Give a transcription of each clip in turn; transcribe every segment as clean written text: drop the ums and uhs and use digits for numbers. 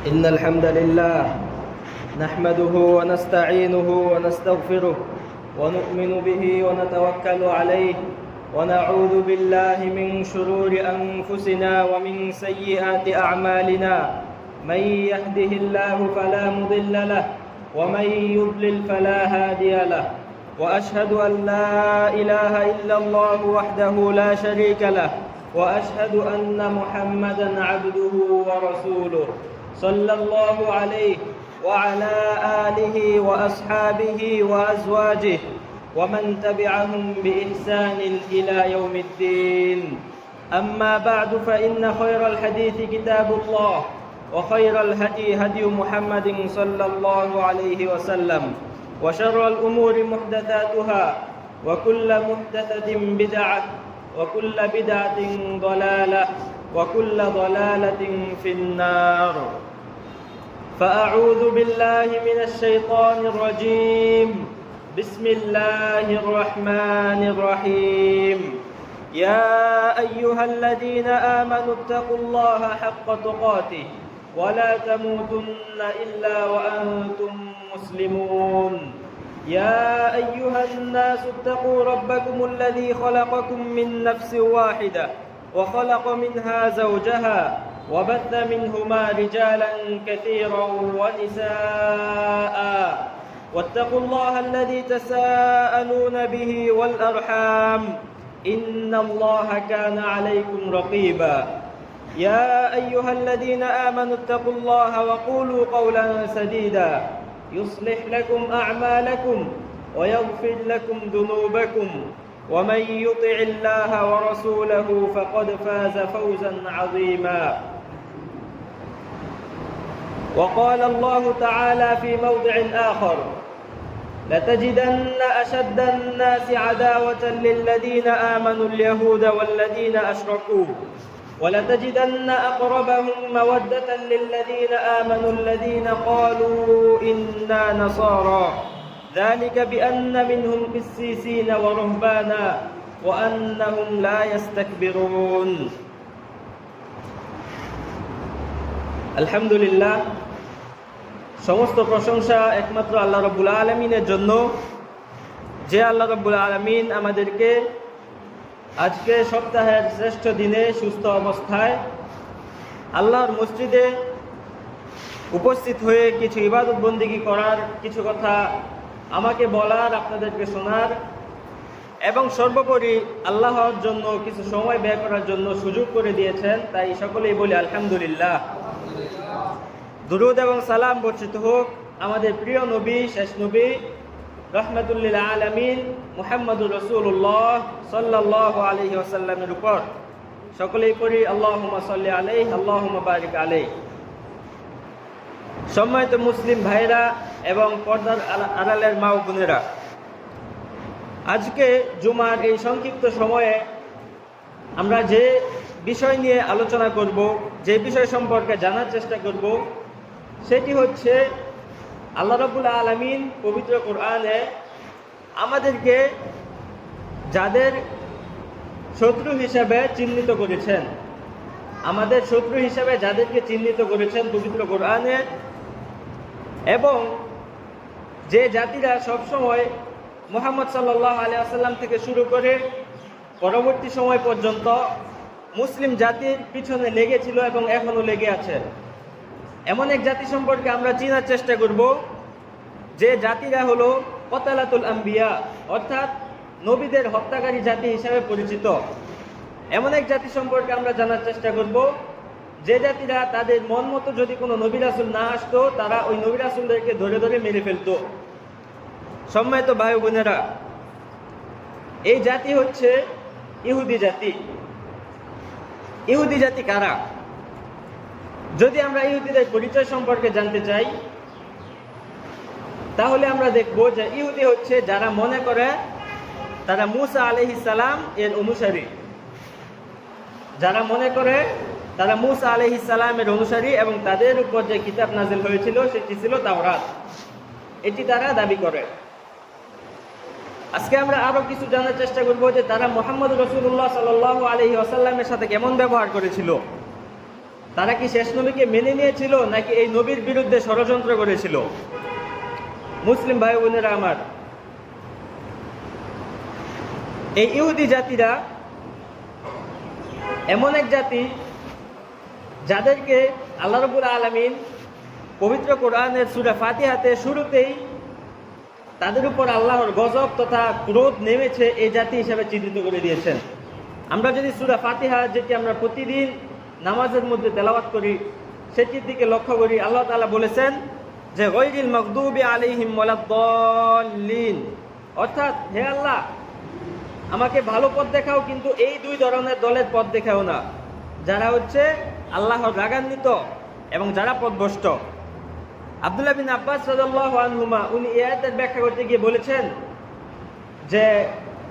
إن الحمد لله نحمده ونستعينه ونستغفره ونؤمن به ونتوكل عليه ونعوذ بالله من شرور أنفسنا ومن سيئات أعمالنا. من يهده الله فلا مضل له ومن يضلل فلا هادي له، وأشهد أن لا إله إلا الله وحده لا شريك له، وأشهد أن محمدا عبده ورسوله صلى الله عليه وعلى آله وأصحابه وأزواجه ومن تبعهم بإحسان إلى يوم الدين. أما بعد، فإن خير الحديث كتاب الله، وخير الهدي هدي محمد صلى الله عليه وسلم، وشر الأمور محدثاتها، وكل محدثة بدعة، وكل بدعة ضلالة، وكل ضلالة في النار. فأعوذ بالله من الشيطان الرجيم. بسم الله الرحمن الرحيم. يا أيها الذين آمنوا اتقوا الله حق تقاته ولا تموتن إلا وأنتم مسلمون. يا أيها الناس اتقوا ربكم الذي خلقكم من نفس واحدة وخلق منها زوجها وبث منهما رجالا كثيرا ونساء، واتقوا الله الذي تساءلون به والأرحام إن الله كان عليكم رقيبا. يا أيها الذين آمنوا اتقوا الله وقولوا قولا سديدا يصلح لكم أعمالكم ويغفر لكم ذنوبكم، ومن يطع الله ورسوله فقد فاز فوزا عظيما. وقال الله تعالى في موضع آخر: لتجدن أشد الناس عداوة للذين آمنوا اليهود والذين أشركوا، ولتجدن أقربهم مودة للذين آمنوا الذين قالوا إنا نصارى، ذلك بأن منهم قسيسين ورهبانا وأنهم لا يستكبرون. আলহামদুলিল্লাহ, সমস্ত প্রশংসা একমাত্র আল্লাহ রাব্বুল আলামিনের জন্য, যে আল্লাহ রাব্বুল আলামিন আমাদেরকে আজকে সপ্তাহের শ্রেষ্ঠ দিনে সুস্থ অবস্থায় আল্লাহর মসজিদে উপস্থিত হয়ে কিছু ইবাদত বন্দেগী করার, কিছু কথা আমাকে বলার, আপনাদেরকে শোনার এবং সর্বোপরি আল্লাহর জন্য কিছু সময় ব্যয় করার জন্য সুযোগ করে দিয়েছেন। তাই সকলেই বলি আলহামদুলিল্লাহ। দুরূদ এবং সালাম বর্ষিত হোক আমাদের প্রিয় নবী, শেষ নবী, রাহমাতুল লিল আলামিন মুহাম্মদুর রাসূলুল্লাহ সাল্লাল্লাহু আলাইহি ওয়াসাল্লামের উপর। সকলেই পড়ি আল্লাহুম্মা সাল্লি আলাইহি আল্লাহুম্মা বারিক আলাইহি। সম্মানিত মুসলিম ভাইরা এবং পর্দার আড়ালের মা ও বোনেরা, আজকে জুমার এই সংক্ষিপ্ত সময়ে আমরা যে বিষয় নিয়ে আলোচনা করব, যে বিষয় সম্পর্কে জানার চেষ্টা করব, সেটি হচ্ছে আল্লাহ রাব্বুল আলামিন পবিত্র কোরআনে আমাদেরকে যাদের শত্রু হিসেবে চিহ্নিত করেছেন, আমাদের শত্রু হিসেবে যাদেরকে চিহ্নিত করেছেন পবিত্র কোরআনে, এবং যে জাতিরা সবসময় মুহাম্মদ সাল্লাল্লাহু আলাইহি ওয়াসাল্লাম থেকে শুরু করে পরবর্তী সময় পর্যন্ত মুসলিম জাতির পিছনে লেগেছিল এবং এখনো লেগে আছে, এমন এক জাতি সম্পর্কে আমরা চিনার চেষ্টা করব, যে জাতিরা হলো কতালাতুল আম্বিয়া, অর্থাৎ নবীদের হত্যাকারী জাতি হিসাবে পরিচিত। এমন এক জাতি সম্পর্কে আমরা জানার চেষ্টা করব, যে জাতিরা তাদের মন মতো যদি কোনো নবী রাসূল না আসতো, তারা ওই নবী রাসূলদেরকে ধরে ধরে মেরে ফেলতো। সম্মানিত ভাই বোনেরা, এই জাতি হচ্ছে ইহুদি জাতি। ইহুদি জাতি কারা? যদি আমরা ইহুদিদের পরিচয় সম্পর্কে জানতে চাই, তাহলে আমরা দেখব যে ইহুদি হচ্ছে যারা মনে করে তারা মূসা আলাইহিস সালাম এর অনুসারী, যারা মনে করে তারা মূসা আলাইহিস সালামের অনুসারী এবং তাদের উপর যে কিতাব নাজিল হয়েছিল সেটি ছিল তাওরাত, এটি তারা দাবি করে। আজকে আমরা আরো কিছু জানার চেষ্টা করব যে তারা মুহাম্মদ রাসূলুল্লাহ সাল্লাল্লাহু আলাইহি ওয়াসাল্লামের সাথে কেমন ব্যবহার করেছিল। তারা কি শেষ নবীকে মেনে নিয়েছিল নাকি এই নবীর বিরুদ্ধে ষড়যন্ত্র করেছিল? মুসলিম ভাই বোনেরা আমার, এই ইহুদি জাতিরা এমন এক জাতি যাদেরকে আল্লাহ রাব্বুল আলামিন পবিত্র কোরআনের সূরা ফাতিহাতে শুরুতেই তাদের উপর আল্লাহর গজব তথা ক্রোধ নেমেছে এই জাতি হিসেবে চিহ্নিত করে দিয়েছেন। আমরা যদি সূরা ফাতিহা, যেটি আমরা প্রতিদিন নামাজের মধ্যে তেলাওয়াত করি, সেটির দিকে লক্ষ্য করি, আল্লাহ তাআলা বলেছেন যে গায়রিল মাগদুবি আলাইহিম ওয়ালাদ-দাল্লিন, অর্থাৎ হে আল্লাহ আমাকে ভালো পথ দেখাও, কিন্তু এই দুই ধরনের দলের পথ দেখাও না, যারা হচ্ছে আল্লাহর রাগান্বিত এবং যারা পথভ্রষ্ট। আব্দুল্লাহ বিন আব্বাস রাদিয়াল্লাহু আনহুমা উনি এই আয়াতের ব্যাখ্যা করতে গিয়ে বলেছেন যে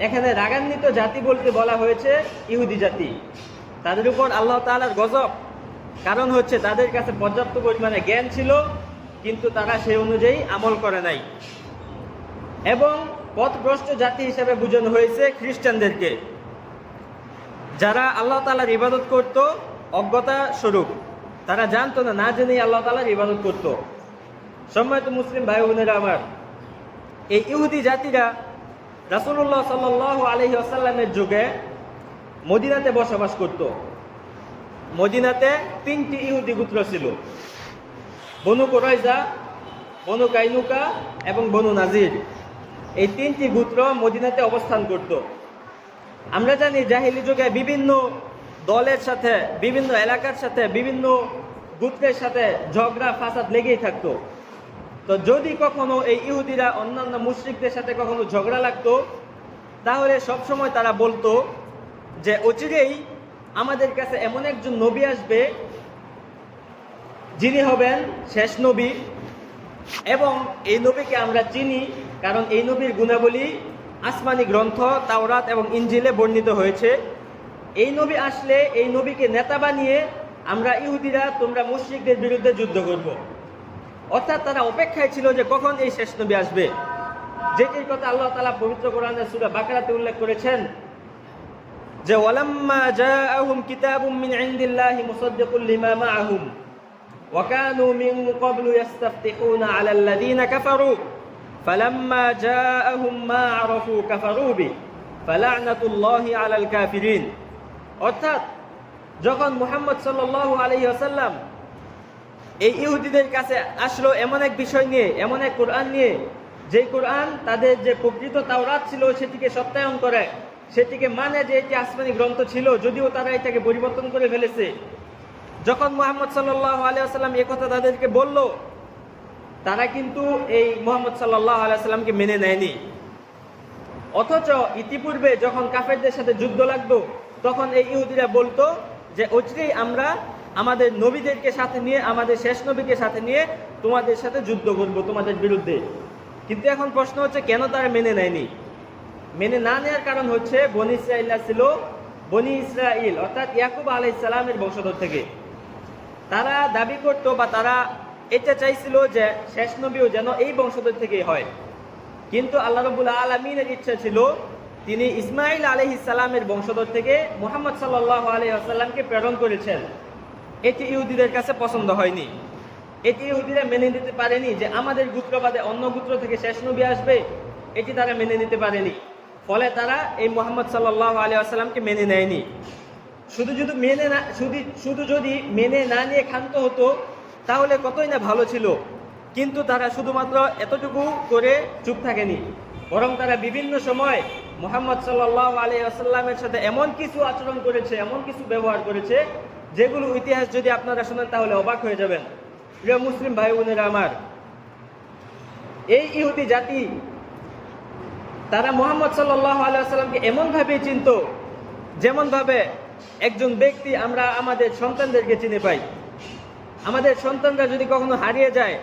এখানে রাগান্বিত জাতি বলতে বলা হয়েছে ইহুদি জাতি, তাদের উপর আল্লাহ তাআলার গজব, কারণ হচ্ছে তাদের কাছে পর্যাপ্ত পরিমাণে জ্ঞান ছিল কিন্তু তারা সেই অনুযায়ী আমল করে নাই। এবং পথভ্রষ্ট জাতি হিসেবে বোঝানো হয়েছে খ্রিস্টানদেরকে, যারা আল্লাহ তাআলার ইবাদত করত অজ্ঞতা স্বরূপ, তারা জানতো না, না জেনেই আল্লাহ তাআলার ইবাদত করত। সম্মানিত মুসলিম ভাই বোনেরা আমার, এই ইহুদি জাতিরা রাসূলুল্লাহ সাল্লাল্লাহু আলাইহি ওয়াসাল্লামের যুগে মদিনাতে বসবাস করত। মদিনাতে 3টি ইহুদি গোত্র ছিল, বনু কুরাইজা, বনু কাইনুকা এবং বনু নাজির। এই 3টি গোত্র মদিনাতে অবস্থান করত। আমরা জানি জাহিলি যুগে বিভিন্ন দলের সাথে, বিভিন্ন এলাকার সাথে, বিভিন্ন গোত্রের সাথে ঝগড়া ফাসাদ লেগেই থাকতো। তো যদি কখনো এই ইহুদিরা অন্যান্য মুশরিকদের সাথে কখনো ঝগড়া লাগতো, তাহলে সবসময় তারা বলতো যে অচিরেই আমাদের কাছে এমন একজন নবী আসবে যিনি হবেন শেষ নবী, এবং এই নবীকে আমরা চিনি কারণ এই নবীর গুণাবলী আসমানি গ্রন্থ তাওরাত এবং ইনজিলে বর্ণিত হয়েছে। এই নবী আসলে এই নবীকে নেতা বানিয়ে আমরা ইহুদিরা তোমরা মুশরিকদের বিরুদ্ধে যুদ্ধ করব। অর্থাৎ তারা অপেক্ষায় ছিল যে কখন এই শেষ নবী আসবে, যেটির কথা আল্লাহ তাআলা পবিত্র কোরআনের সূরা বাকারাতে উল্লেখ করেছেন যে ওয়ালাম্মা জাআহুম কিতাবুম মিন ইনদিল্লাহি মুসাদ্দিকুল লিমা মাআহুম ওয়া কানু মিন ক্বাবলু ইস্তাফতিহুনা আলাল্লাযীনা কাফারু ফালাম্মা জাআহুম মা আরাফু কাফারু বি ফালা'নাতুল্লাহি আলাল কাফিরিন। অর্থাৎ যখন মুহাম্মদ সাল্লাল্লাহু আলাইহি ওয়াসাল্লাম এই ইহুদিদের কাছে আসলো এমন এক বিষয় নিয়ে, এমন এক কোরআন নিয়ে, যেই কোরআন তাদের যে প্রকৃত তাওরাত ছিল সেটিকে সত্যায়ন করে, সেটিকে মানে যে এটি আসমানি গ্রন্থ ছিল, যদিও তারা এটাকে পরিবর্তন করে ফেলেছে। যখন মুহাম্মদ সাল্লাল্লাহু আলাইহি ওয়াসাল্লাম এই কথা তাদেরকে বলল, তারা কিন্তু এই মুহাম্মদ সাল্লাল্লাহু আলাইহি ওয়াসাল্লামকে মেনে নেয়নি। অথচ ইতিপূর্বে যখন কাফেরদের সাথে যুদ্ধ লাগতো, তখন এই ইহুদিরা বলতো যে অচিরেই আমরা আমাদের নবীদেরকে সাথে নিয়ে, আমাদের শেষ নবীকে সাথে নিয়ে তোমাদের সাথে যুদ্ধ করব, তোমাদের বিরুদ্ধে। কিন্তু এখন প্রশ্ন হচ্ছে কেন তারা মেনে নেয়নি? মেনে না নেওয়ার কারণ হচ্ছে বনি ইসরাঈল ছিল বনি ইসরাঈল অর্থাৎ ইয়াকুব আলাইহিস সালামের বংশধর থেকে। তারা দাবি করত বা তারা এটা চাইছিল যে শেষ নবীও যেন এই বংশধর থেকেই হয়। কিন্তু আল্লাহ রাব্বুল আলামিনের ইচ্ছা ছিল তিনি ইসমাঈল আলাইহিস সালামের বংশধর থেকে মুহাম্মদ সাল্লাল্লাহু আলাইহি ওয়াসাল্লামকে প্রেরণ করেছেন। এটি ইহুদিদের কাছে পছন্দ হয়নি। এটি ইহুদিরা মেনে নিতে পারেনি যে আমাদের গোত্রবাদে অন্য গোত্র থেকে শেষ নবী আসবে, এটি তারা মেনে নিতে পারেনি। ফলে তারা এই মুহাম্মদ সাল্লাল্লাহু আলাইহি ওয়াসাল্লামকে মেনে নেয়নি। শুধু যদি মেনে না নিয়ে ক্ষান্ত হতো তাহলে কতই না ভালো ছিল। কিন্তু তারা শুধুমাত্র এতটুকু করে চুপ থাকেনি, বরং তারা বিভিন্ন সময় মুহাম্মদ সাল্লাল্লাহু আলাইহি ওয়াসাল্লামের সাথে এমন কিছু আচরণ করেছে, এমন কিছু ব্যবহার করেছে যেগুলো ইতিহাস যদি আপনারা শোনেন তাহলে অবাক হয়ে যাবেন। প্রিয় মুসলিম ভাই বোনেরা আমার, এই ইহুদি জাতি তারা মুহাম্মদ সাল্লাল্লাহু আলাইহি ওয়াসাল্লামকে এমনভাবে চিনত যেমনভাবে একজন ব্যক্তি আমরা আমাদের সন্তানদেরকে চিনে পাই। আমাদের সন্তানরা যদি কখনো হারিয়ে যায়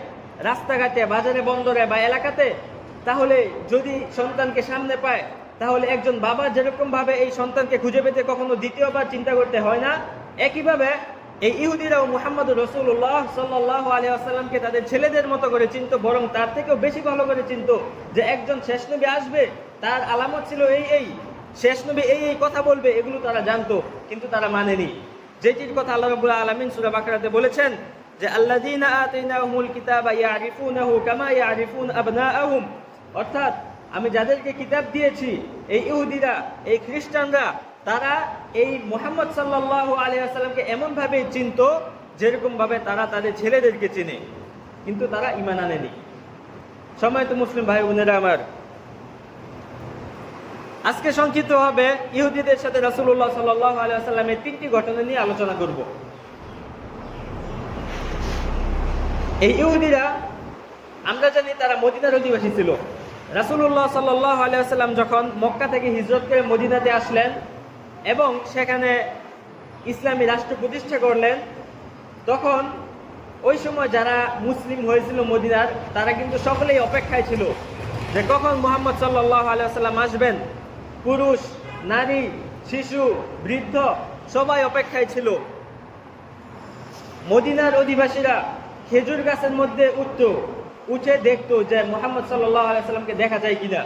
রাস্তাঘাটে, বাজারে, বন্দরে বা এলাকাতে, তাহলে যদি সন্তানকে সামনে পায় তাহলে একজন বাবা যেরকমভাবে এই সন্তানকে খুঁজে পেতে কখনো দ্বিতীয়বার চিন্তা করতে হয় না, একইভাবে এই ইহুদিরাও মুহাম্মদ রাসূলুল্লাহ সাল্লাল্লাহু আলাইহি ওয়াসাল্লামকে তাদের ছেলেদের মতো করে চিনত, বরং তার থেকেও বেশি ভালো করে চিনত যে একজন শেষ নবী আসবে, তার আলামত ছিল এই শেষ নবী এই কথা বলবে, এগুলো তারা জানতো, কিন্তু তারা মানেনি। যেটির কথা আল্লাহ রাব্বুল আলামিন সূরা বাকারাতে বলেছেন যে আল্লাযীনা আতাইনাহুমুল কিতাবা ইয়ারিফুনাহু কামা ইয়ারিফুন আবনাআহুম, অর্থাৎ আমি যাদেরকে কিতাব দিয়েছি, এই ইহুদিরা, এই খ্রিস্টানরা, তারা এই মুহাম্মদ সাল্লাল্লাহু আলাইহি ওয়াসাল্লামকে এমনভাবে চিনতো যেরকম ভাবে তারা তাদের ছেলেদেরকে চিনে, কিন্তু তারা ঈমান আনেনি। সম্মানিত মুসলিম ভাই বোনেরা আমার, আজকে সংক্ষিপ্ত হবে ইহুদিদের সাথে রাসূলুল্লাহ সাল্লাল্লাহু আলাইহি ওয়াসাল্লামের 3টি ঘটনা নিয়ে আলোচনা করব। এই ইহুদিরা, আমরা জানি তারা মদিনার অধিবাসী ছিল। রাসূলুল্লাহ সাল্লাল্লাহু আলাইহি ওয়াসাল্লাম যখন মক্কা থেকে হিজরত করে মদিনাতে আসলেন এবং সেখানে ইসলামী রাষ্ট্র প্রতিষ্ঠা করলেন, তখন ওই সময় যারা মুসলিম হয়েছিল মদিনার, তারা কিন্তু সকলেই অপেক্ষায় ছিল যে কখন মুহাম্মদ সাল্লাল্লাহু আলাইহি ওয়াসাল্লাম আসবেন। পুরুষ, নারী, শিশু, বৃদ্ধ সবাই অপেক্ষায় ছিল। মদিনার অধিবাসীরা খেজুর গাছের মধ্যে উঠে দেখতো যে মুহাম্মদ সাল্লাল্লাহু আলাইহি ওয়াসাল্লামকে দেখা যায় কিনা।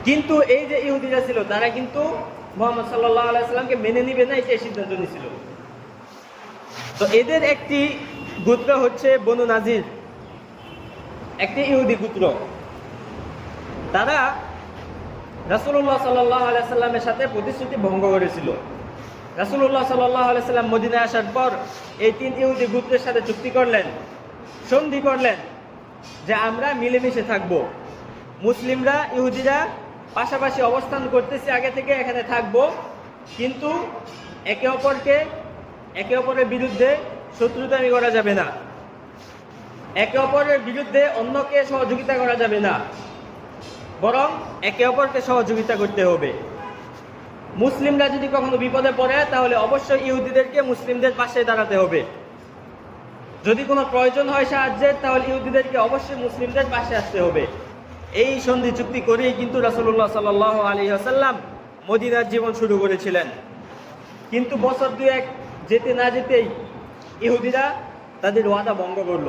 কিন্তু এই যে ইহুদিরা ছিল, তারা কিন্তু মুহাম্মদ সাল্লাল্লাহু আলাইহি ওয়াসাল্লামকে মেনে নিবে না, এটাই সিদ্ধান্ত নিয়েছিল। তো এদের একটি গোত্র হচ্ছে বনু নাজির, একটি ইহুদি গোত্র। তারা রাসূলুল্লাহ সাল্লাল্লাহু আলাইহি ওয়াসাল্লামের সাথে প্রতিশ্রুতি ভঙ্গ করেছিল। রাসূলুল্লাহ সাল্লাল্লাহু আলাইহি ওয়াসাল্লাম মদিনায় আসার পর এই 3 ইহুদি গোত্রের সাথে চুক্তি করলেন, সন্ধি করলেন যে আমরা মিলেমিশে থাকব। মুসলিমরা, ইহুদিরা পাশাপাশি অবস্থান করতেছি আগে থেকে, এখানে থাকব, কিন্তু একে অপরের বিরুদ্ধে শত্রুতামি করা যাবে না, একে অপরের বিরুদ্ধে অন্যকে সহযোগিতা করা যাবে না, বরং একে অপরকে সহযোগিতা করতে হবে। মুসলিমরা যদি কখনো বিপদে পড়ে তাহলে অবশ্যই ইহুদিদেরকে মুসলিমদের পাশে দাঁড়াতে হবে। যদি কোনো প্রয়োজন হয় সাহায্যের, তাহলে ইহুদিদেরকে অবশ্যই মুসলিমদের পাশে আসতে হবে। এই সন্ধি চুক্তি করেই কিন্তু রাসূলুল্লাহ সাল্লাল্লাহু আলাইহি ওয়াসাল্লাম মদিনার জীবন শুরু করেছিলেন। কিন্তু বছর 2 যেতে না যেতেই ইহুদিরা তাদের ওয়াদা ভঙ্গ করল।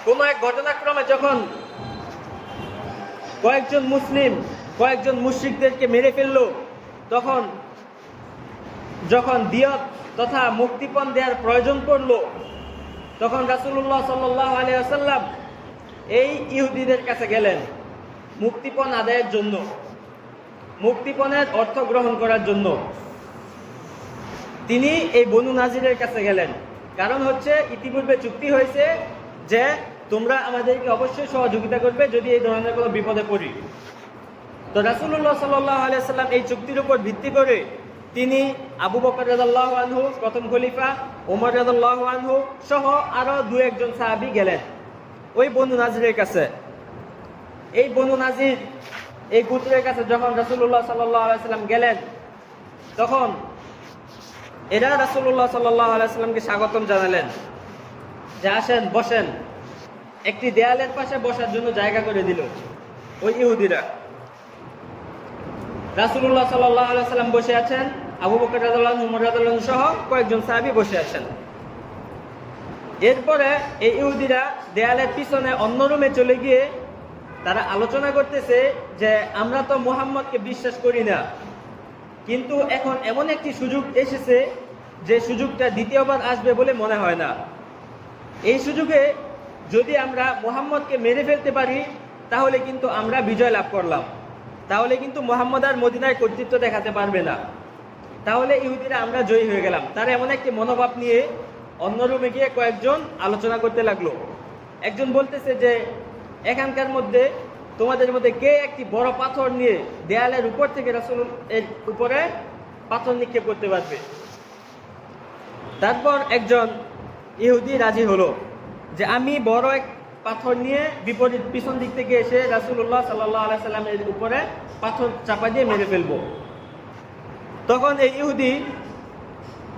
কোনো এক ঘটনাক্রমে যখন কয়েকজন মুসলিম কয়েকজন মুশরিকদেরকে মেরে ফেলল, যখন দিয়ত তথা মুক্তিপণ দেওয়ার প্রয়োজন পড়ল, তখন রাসূলুল্লাহ সাল্লাল্লাহু আলাইহি ওয়াসাল্লাম এই ইহুদিদের কাছে গেলেন মুক্তিপণ আদায়ের জন্য, মুক্তিপণের অর্থ গ্রহণ করার জন্য। তিনি এই বনু নাজিরের কাছে গেলেন, কারণ হচ্ছে ইতিপূর্বে চুক্তি হয়েছে যে তোমরা আমাদেরকে অবশ্যই সহযোগিতা করবে যদি এই ধরনের কোনো বিপদে পড়ি। তো রাসূলুল্লাহ সাল্লাল্লাহু আলাইহি ওয়াসাল্লাম এই চুক্তির উপর ভিত্তি করে তিনি আবু বকর রাদিয়াল্লাহু আনহু, প্রথম খলিফা ওমর রাদিয়াল্লাহু আনহু সহ আরো 2-1 জন সাহাবী গেলেন ওই বনু নাজিরের কাছে। এই বনু নাজির, এই গোত্রের কাছে যখন রাসূলুল্লাহ সাল্লাল্লাহু আলাইহি ওয়াসাল্লাম গেলেন, তখন এরা রাসূলুল্লাহ সাল্লাল্লাহু আলাইহি ওয়াসাল্লামকে স্বাগতম জানালেন যে আসেন, বসেন। একটি দেয়ালের পাশে বসার জন্য জায়গা করে দিল ওই ইহুদিরা। রাসূলুল্লাহ সাল্লাল্লাহু আলাইহি ওয়াসাল্লাম বসে আছেন, আবু বকর রাদিয়াল্লাহু আনহু, ওমর রাদিয়াল্লাহু আনহু সহ কয়েকজন সাহাবী বসে আছেন। এরপরে এই ইহুদিরা দেয়ালের পিছনে অন্য রুমে চলে গিয়ে তারা আলোচনা করতেছে যে আমরা তো মুহাম্মদকে বিশ্বাস করি না, কিন্তু এখন এমন একটি সুযোগ এসেছে যে সুযোগটা দ্বিতীয়বার আসবে বলে মনে হয় না। এই সুযোগে যদি আমরা মুহাম্মদকে মেরে ফেলতে পারি তাহলে কিন্তু আমরা বিজয় লাভ করলাম, তাহলে কিন্তু মুহাম্মদ আর মদিনায় কর্তৃত্ব দেখাতে পারবে না, তাহলে ইহুদিরা আমরা জয়ী হয়ে গেলাম। তারা এমন একটি মনোভাব নিয়ে অন্য রুমে গিয়ে কয়েকজন আলোচনা করতে লাগলো। একজন বলতেছে যে এখানকার মধ্যে তোমাদের মধ্যে কে একটি বড় পাথর নিয়ে দেয়ালের উপর থেকে রাসূলের উপরে পাথর নিক্ষেপ করতে পারবে। তারপর একজন ইহুদি রাজি হলো যে আমি বড় এক পাথর নিয়ে বিপরীত পিছন দিক থেকে এসে রাসূলুল্লাহ সাল্লাল্লাহু আলাইহি সাল্লামের উপরে পাথর চাপা দিয়ে মেরে ফেলবো। তখন এই ইহুদি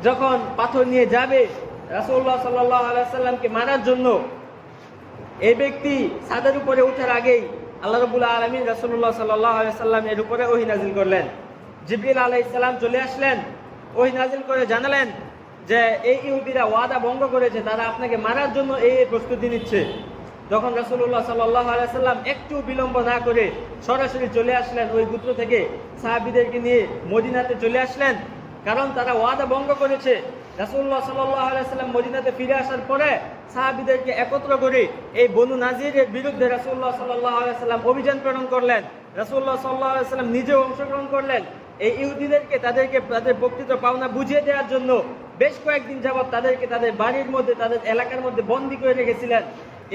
যখন পাথর নিয়ে যাবে রাসূলুল্লাহ সাল্লাল্লাহু আলাইহি সাল্লামকে মারার জন্য, এই ব্যক্তি ছাদের উপরে ওঠার আগেই আল্লাহ রাব্বুল আলামিন রাসূলুল্লাহ সাল্লাল্লাহু আলাইহি সাল্লামের উপরে ওহী নাযিল করলেন। জিবরিল আলাইহিস সালাম চলে আসলেন, ওহী নাযিল করে জানালেন যে এই ইহুদিরা ওয়াদা ভঙ্গ করেছে, তারা আপনাকে মারার জন্য এই প্রস্তুতি নিচ্ছে। তখন রাসূলুল্লাহ সাল্লাল্লাহু আলাইহি সাল্লাম একটু বিলম্ব না করে সরাসরি চলে আসলেন, ওই গোত্র থেকে সাহাবীদেরকে নিয়ে মদিনাতে চলে আসলেন। কারণ তারা ওয়াদা ভঙ্গ করেছে। রাসূলুল্লাহ সাল্লাল্লাহু আলাইহি সাল্লাম মদিনাতে ফিরে আসার পরে সাহাবীদেরকে একত্র করে এই বনু নাজিরের বিরুদ্ধে রাসূলুল্লাহ সাল্লাল্লাহু আলাইহি সাল্লাম অভিযান প্রেরণ করলেন। রাসূলুল্লাহ সাল্লাল্লাহু আলাইহি সাল্লাম নিজেও অংশগ্রহণ করলেন। এই ইহুদিদেরকে তাদেরকে তাদের প্রকৃত পাওনা বুঝিয়ে দেওয়ার জন্য বেশ কয়েকদিন যাবৎ তাদেরকে তাদের বাড়ির মধ্যে, তাদের এলাকার মধ্যে বন্দী করে রেখেছিলেন।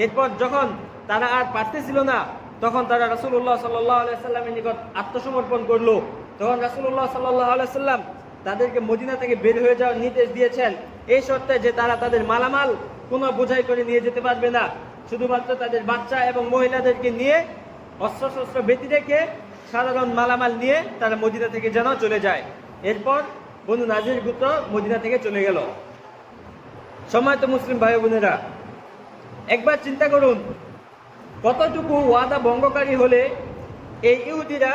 এরপর যখন তারা আর পারতেছিল না, তখন তারা রাসূলুল্লাহ সাল্লাল্লাহু আলাইহি সাল্লামের নিকট আত্মসমর্পণ করলো। তখন রাসূলুল্লাহ সাল্লাল্লাহু আলাইহি সাল্লাম তাদেরকে মদিনা থেকে বের হয়ে যাওয়ার নির্দেশ দিয়েছেন, এই শর্তে যে তারা তাদের মালামাল কোনো বোঝাই করে নিয়ে যেতে পারবে না, শুধুমাত্র তাদের বাচ্চা এবং মহিলাদেরকে নিয়ে অস্ত্রশস্ত্র ব্যতি রেখে সাধারণ মালামাল নিয়ে তারা মদিনা থেকে যেন চলে যায়। এরপর বনু নাজির গোত্র মদিনা থেকে চলে গেল। সম্মানিত মুসলিম ভাই বোনেরা, একবার চিন্তা করুন কতটুকু ওয়াদা ভঙ্গকারী হলে এই ইহুদিরা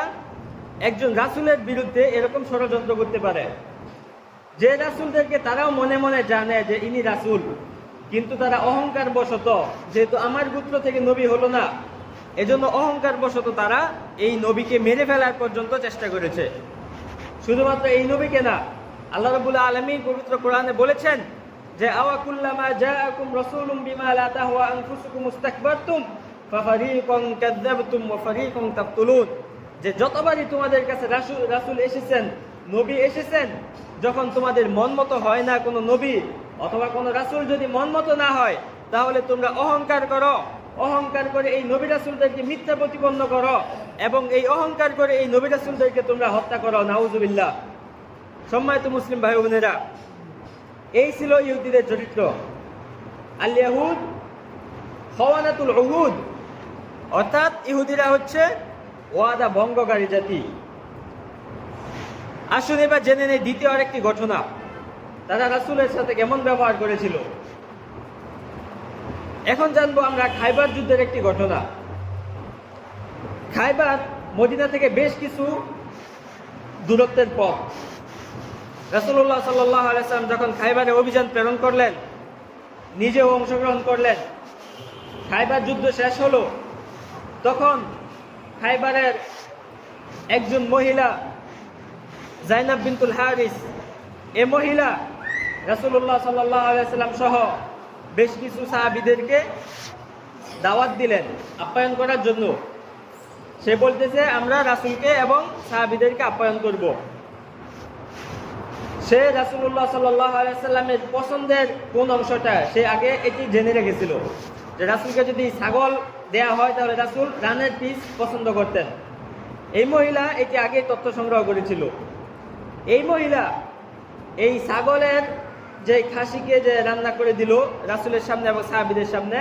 একজন রাসূলের বিরুদ্ধে এরকম ষড়যন্ত্র করতে পারে। যে রাসূলদেরকে তারাও মনে মনে জানে যে ইনি রাসূল, কিন্তু তারা অহংকার বশত, যেহেতু আমার গোত্র থেকে নবী হলো না, এজন্য অহংকার বশত তারা এই নবীকে মেরে ফেলার পর্যন্ত চেষ্টা করেছে। শুধুমাত্র এই নবীকে না, আল্লাহ রাব্বুল আলামিন পবিত্র কোরআনে বলেছেন যে আওয়াকুল্লামা জাআকুম রাসূলুম বিমা লা তাহওয়া আনফুসুকুম ইস্তাকবারতুম ফাফারিকান কাযাবতুম ওয়া ফারিকান তাকতুলুন, যে যতবারই তোমাদের কাছে রাসূল এসেছেন, নবী এসেছেন, যখন তোমাদের মন মতো হয় না কোনো নবী অথবা কোনো রাসূল যদি মন মতো না হয়, তাহলে তোমরা অহংকার করো, অহংকার করে এই নবী রাসূলদেরকে মিথ্যা প্রতিপন্ন করো এবং এই অহংকার করে এই নবী রাসূলদেরকে তোমরা হত্যা করো। নাউজুবিল্লাহ। সম্মানিত মুসলিম ভাই বোনেরা, এই ছিল ইহুদিদের চরিত্র। আল ইয়াহুদ খাওয়ানাতুল উহুদ, অর্থাৎ ইহুদিরা হচ্ছে ওয়াদা ভঙ্গকারী জাতি। আসুন এবার জেনে নেই দ্বিতীয় আরেকটি ঘটনা, তারা রাসূলের সাথে কেমন ব্যবহার করেছিল। এখন জানবো আমরা খাইবার যুদ্ধের একটি ঘটনা। খাইবার মদিনা থেকে বেশ কিছু দূরত্বের পথ। রাসূলুল্লাহ সাল্লাল্লাহু আলাইহি ওয়াসাল্লাম যখন খাইবারে অভিযান প্রেরণ করলেন, নিজেও অংশগ্রহণ করলেন, খাইবার যুদ্ধ শেষ হলো, তখন খাইবারের একজন মহিলা জাইনাব বিনতুল হারিস, এ মহিলা রাসূলুল্লাহ সাল্লাল্লাহু আলাইহি ওয়াসাল্লাম সহ বেশ কিছু সাহাবীদেরকে দাওয়াত দিলেন আপ্যায়ন করার জন্য। সে বলতেছে আমরা রাসূলকে এবং সাহাবীদেরকে আপ্যায়ন করব। সে রাসূলুল্লাহ সাল্লাল্লাহু আলাইহি ওয়াসাল্লামের পছন্দের কোন অংশটা সে আগে এটি জেনে রেখেছিল, যে রাসূলকে যদি ছাগল দেয়া হয় তাহলে রাসূল রানের পিস পছন্দ করতেন। এই মহিলা এটি আগে তথ্য সংগ্রহ করেছিল। এই মহিলা এই ছাগলের যে খাসিকে যে রান্না করে দিল রাসূলের সামনে এবং সাহাবীদের সামনে,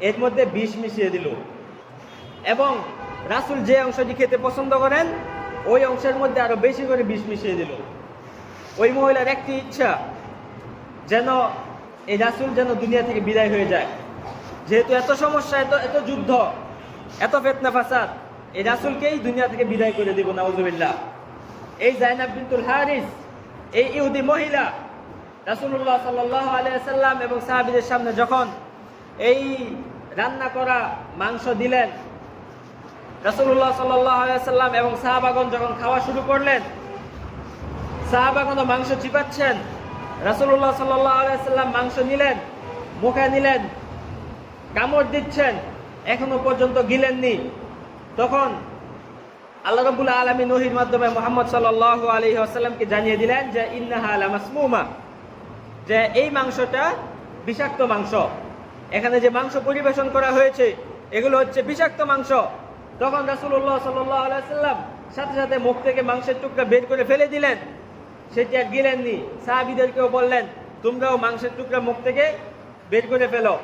এর মধ্যে বিষ মিশিয়ে দিল এবং রাসূল যে অংশটি খেতে পছন্দ করেন ওই অংশের মধ্যে আরো বেশি করে বিষ মিশিয়ে দিল। ওই মহিলার একটি ইচ্ছা, যেন এই রাসূল যেন দুনিয়া থেকে বিদায় হয়ে যায়। যেহেতু এত সমস্যা, এত যুদ্ধ, এত ফিতনা ফাসাদ, এই রাসূলকেই দুনিয়া থেকে বিদায় করে দিব। নাউজুবিল্লাহ। এই জাইনাব বিনতুল হারিস, এই ইহুদি মহিলা রাসূলুল্লাহ সাল্লাল্লাহু আলাইহি ওয়াসাল্লাম এবং সাহাবীদের সামনে যখন এই রান্না করা মাংস দিলেন, রাসূলুল্লাহ সাল্লাল্লাহু আলাইহি ওয়াসাল্লাম এবং সাহাবাগণ যখন খাওয়া শুরু করলেন, সাহাবাগণ মাংস চিবাচ্ছেন, রাসূলুল্লাহ সাল্লাল্লাহু আলাইহি ওয়াসাল্লাম মাংস নিলেন, মুখে নিলেন, কামড় দিচ্ছেন, এখনো পর্যন্ত গিলেননি। তখন আল্লাহ রাব্বুল আলামিন ওহীর মাধ্যমে মুহাম্মদ সাল্লাল্লাহু আলাইহি ওয়াসাল্লামকে জানিয়ে দিলেন যে ইন্নাহা লামাসমুমা, যে এই মাংসটা বিষাক্ত মাংস, এখানে যে মাংস পরিবেশন করা হয়েছে এগুলো হচ্ছে বিষাক্ত মাংস। তখন রাসূলুল্লাহ সাল্লাল্লাহু আলাইহি ওয়াসাল্লাম সাথে সাথে মুখ থেকে মাংসের টুকরা বের করে ফেলে দিলেন, সেটি আর গিলেননি। সাহাবীদেরকেও বললেন তোমরাও মাংসের টুকরা মুখ থেকে বের করে ফেলো।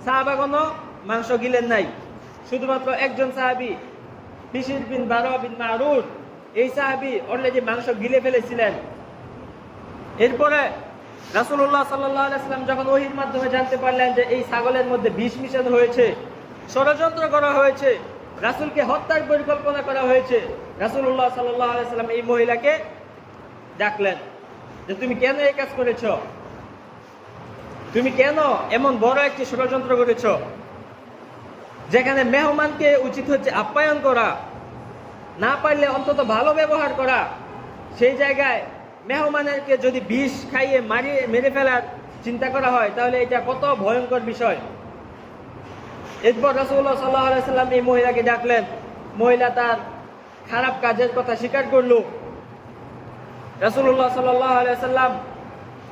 সাহাবাগণও মাংস গিলেন নাই। শুধুমাত্র একজন সাহাবী বিশির বিন বারা বিন মারুর, এই সাহাবী অলরেডি মাংস গিলে ফেলেছিলেন। এরপরে রাসূলুল্লাহ সাল্লাল্লাহু আলাইহি ওয়াসাল্লাম যখন ওহীর মাধ্যমে জানতে পারলেন যে এই ছাগলের মধ্যে বিষ মিশানো হয়েছে, ষড়যন্ত্র করা হয়েছে, রাসূলকে হত্যার পরিকল্পনা করা হয়েছে, রাসূলুল্লাহ সাল্লাল্লাহু আলাইহি ওয়াসাল্লাম এই মহিলাকে ডাকলেন যে তুমি কেন এই কাজ করেছো, তুমি কেন এমন বড় একটি ষড়যন্ত্র করেছো। যেখানে মেহমানকে উচিত হচ্ছে আপ্যায়ন করা, না পারলে অন্তত ভালো ব্যবহার করা, সেই জায়গায় মেহমানকে যদি বিষ খাইয়ে মেরে ফেলার চিন্তা করা হয় তাহলে এটা কত ভয়ঙ্কর বিষয়। এরপর রাসূলুল্লাহ সাল্লাল্লাহু আলাইহি সাল্লাম এই মহিলাকে ডাকলেন। মহিলা তার খারাপ কাজের কথা স্বীকার করলো। রাসূলুল্লাহ সাল্লাল্লাহু আলাইহি সাল্লাম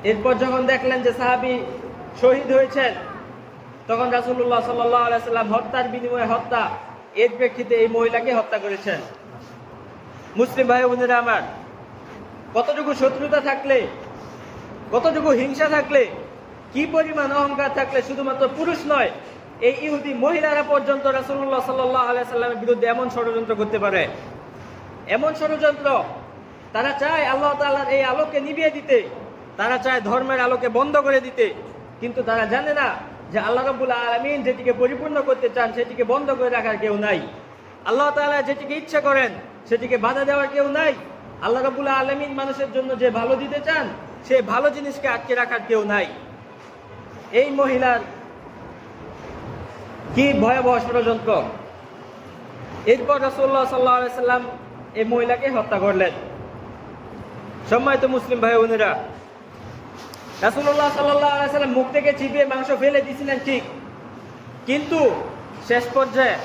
এরপর যখন দেখলেন যে সাহাবী শহীদ হয়েছেন, তখন রাসূলুল্লাহ সাল্লাল্লাহু আলাইহি সাল্লাম হত্যার বিনিময়ে হত্যা, এর প্রেক্ষিতে এই মহিলাকে হত্যা করেছেন। মুসলিম ভাই বোনেরা আমার, কতটুকু শত্রুতা থাকলে, কতটুকু হিংসা থাকলে, কি পরিমাণ অহংকার থাকলে শুধুমাত্র পুরুষ নয়, এই ইহুদি মহিলারা পর্যন্ত রাসূলুল্লাহ সাল্লাল্লাহু আলাইহি সাল্লামের বিরুদ্ধে এমন ষড়যন্ত্র করতে পারে। এমন ষড়যন্ত্র, তারা চায় আল্লাহ তাআলার এই আলোকে নিভিয়ে দিতে, তারা চায় ধর্মের আলোকে বন্ধ করে দিতে, কিন্তু তারা জানে না যে আল্লাহ রাব্বুল আলামিন যেটিকে পরিপূর্ণ করতে চান সেটিকে বন্ধ করে রাখার কেউ নাই। আল্লাহ তাআলা যেটিকে ইচ্ছা করেন সেটিকে বাধা দেওয়ার কেউ নাই। আল্লাহ রাব্বুল আলামিন মানুষের জন্য যে ভালো দিতে চান সেই ভালো জিনিসকে আটকে রাখার কেউ নাই। এই মহিলার কি ভয়াবহ ষড়যন্ত্র! এরপর রাসূলুল্লাহ সাল্লাল্লাহু আলাইহি সাল্লাম এই মহিলাকে হত্যা করলেন। সম্মানিত মুসলিম ভাই বোনেরা, রাসূলুল্লাহ সাল্লাল্লাহু আলাইহি সাল্লাম মুখ থেকে চিবিয়ে মাংস ফেলে দিয়েছিলেন ঠিক, কিন্তু শেষ পর্যায়ে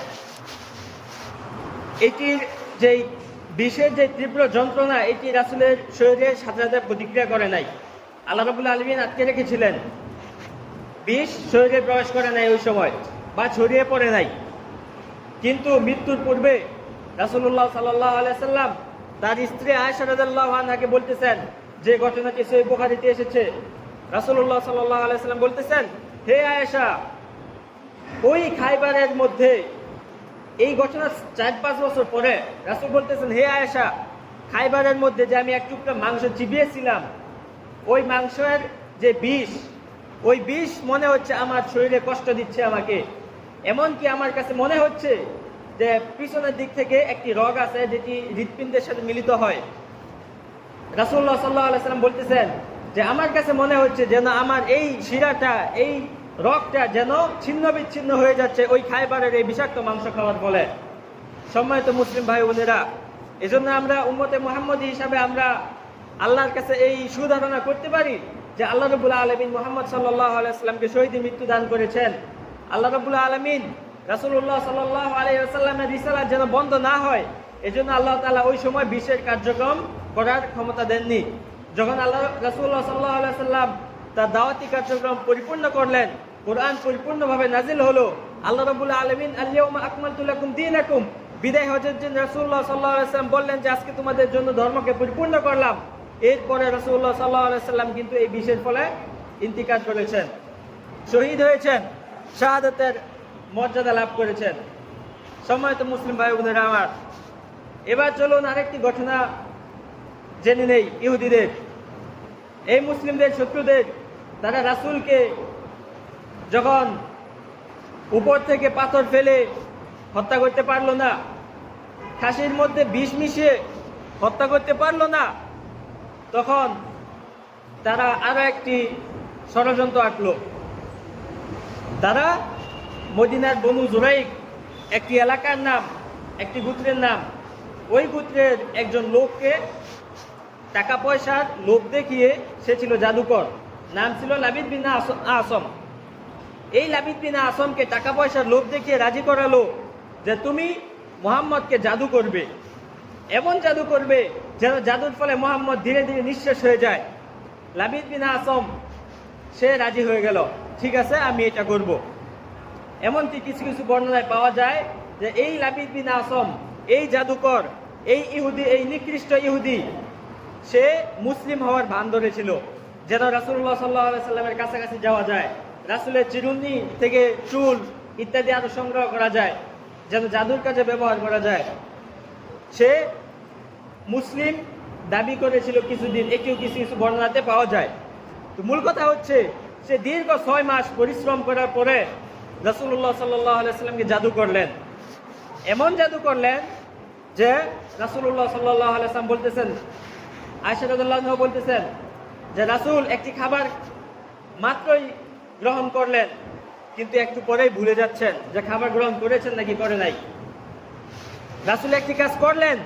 এটির যে বিষের যে তীব্র যন্ত্রণা, এটি রাসূলের শরীরের সাথে সাথে প্রতিক্রিয়া করে নাই। আল্লাহ রাব্বুল আলামিন আটকে রেখেছিলেন, বিষ শরীরে প্রবেশ করে নাই ওই সময়, বা ছড়িয়ে পড়ে নাই। কিন্তু মৃত্যুর পূর্বে রাসূলুল্লাহ সাল্লাল্লাহু আলাইহি সাল্লাম তার স্ত্রী আয়েশা রাদিয়াল্লাহু আনহাকে বলতেছেন, যে ঘটনাটি সহিহ বুখারীতে এসেছে, রাসূলুল্লাহ সাল্লাল্লাহু আলাইহি সাল্লাম বলতেছেন, হে আয়েশা, ওই খাইবারের মধ্যে, এই ঘটনা 4-5 বছর পরে রাসূল বলতেছেন, হে আয়েশা, খাইবারের মধ্যে যে আমি এক টুকরা মাংস চিবিয়েছিলাম, ওই মাংসের যে বিষ, ওই বিষ মনে হচ্ছে আমার শরীরে কষ্ট দিচ্ছে আমাকে। এমনকি আমার কাছে মনে হচ্ছে যে পিছনের দিক থেকে একটি রগ আছে যেটি হৃৎপিণ্ডের সাথে মিলিত হয়। রাসূলুল্লাহ সাল্লাল্লাহু আলাইহি সাল্লাম বলতেছেন যে আমার কাছে মনে হচ্ছে যেন আমার এই শিরাটা, এই রগটা যেন ছিন্ন বিচ্ছিন্ন হয়ে যাচ্ছে ওই খাইবারের এই বিষাক্ত মাংস খাওয়ার ফলে। সম্মানিত মুসলিম ভাই বোনেরা, এজন্য আমরা উম্মতে মুহাম্মদী হিসাবে আমরা আল্লাহর কাছে এই সুধারণা করতে পারি যে আল্লাহ রাব্বুল আলামিন মুহাম্মদ সাল্লাল্লাহু আলাইহি ওয়াসাল্লামকে শহীদের মৃত্যু দান করেছেন। আল্লাহ রাব্বুল আলামিন রাসূলুল্লাহ সাল্লাল্লাহু আলাইহি ওয়াসাল্লামের রিসালাত যেন বন্ধ না হয়, এজন্য আল্লাহ তাআলা ওই সময় বিশেষ কার্যক্রম করার ক্ষমতা দেননি। যখন আল্লাহ রাসূলুল্লাহ সাল্লাল্লাহু আলাইহি ওয়াসাল্লাম তার দাওয়াতি কার্যক্রম পরিপূর্ণ করলেন, কোরআন পরিপূর্ণভাবে নাজিল হলো, আল্লাহ রাব্বুল আলামিন আল-ইয়াউমা আকমালতু লাকুম দীনাকুম, বিদায় হজের দিন রাসূলুল্লাহ সাল্লাল্লাহু আলাইহি ওয়াসাল্লাম বললেন যে আজকে তোমাদের জন্য ধর্মকে পরিপূর্ণ করলাম। এরপরে রাসূলুল্লাহ সাল্লাল্লাহু আলাইহি ওয়াসাল্লাম কিন্তু এই বিশের ফলে ইন্তিকাল করেছেন, শহীদ হয়েছেন, শাহাদাতের মর্যাদা লাভ করেছেন। সম্মানিত মুসলিম ভাই বোনেরা আমার, এবার চলুন আরেকটি ঘটনা জেনে নেই ইহুদিদের। এই মুসলিমদের শত্রুদের, তারা রাসূলকে যখন উপর থেকে পাথর ফেলে হত্যা করতে পারলো না, খাসির মধ্যে বিষ মিশিয়ে হত্যা করতে পারলো না, তখন তারা আরো একটি ষড়যন্ত্র আঁকলো। তারা মদিনার বনু জুরাইক, একটি এলাকার নাম, একটি গোত্রের নাম, ওই গোত্রের একজন লোককে টাকা পয়সার লোভ দেখিয়ে, সে ছিল জাদুকর, নাম ছিল লাবিদ বিন আসম। এই লাবিদ বিন আসমকে টাকা পয়সার লোভ দেখিয়ে রাজি করালো যে তুমি মুহাম্মদকে জাদু করবে, এমন জাদু করবে যেন জাদুর ফলে মুহাম্মদ ধীরে ধীরে নিঃশেষ হয়ে যায়। লাবিদ বিন আসম সে রাজি হয়ে গেল, ঠিক আছে আমি এটা করব। এমনকি কিছু কিছু বর্ণনায় পাওয়া যায় যে এই লাবিদ বিন আসম, এই জাদুকর, এই ইহুদি, এই নিকৃষ্ট ইহুদি, সে মুসলিম হওয়ার ভান ধরেছিল যেন রাসূলুল্লাহ সাল্লাল্লাহু আলাইহি সাল্লামের কাছাকাছি যাওয়া যায়, রাসূলের চিরুনি থেকে চুল ইত্যাদি আরো সংগ্রহ করা যায়, যেন জাদুর কাজে ব্যবহার করা যায়। সে মুসলিম দাবি করেছিল কিছুদিন, একেও কিছু কিছু বর্ণনাতে পাওয়া যায়। তো মূল কথা হচ্ছে, সে দীর্ঘ 6 মাস পরিশ্রম করার পরে রাসূলুল্লাহ সাল্লাল্লাহু আলাইহি সাল্লামকে জাদু করলেন। এমন জাদু করলেন যে রাসূলুল্লাহ সাল্লাল্লাহু আলাইহি সাল্লাম বলতেছেন, আয়েশা রাদিয়াল্লাহু আনহা বলতেছেন যে রাসূল একটি খাবার মাত্রই গ্রহণ করলেন, কিন্তু একটু পরেই ভুলে যাচ্ছেন যে খাবার গ্রহণ করেছেন নাকি করে নাই। রাসূল একটি কাজ করলেন,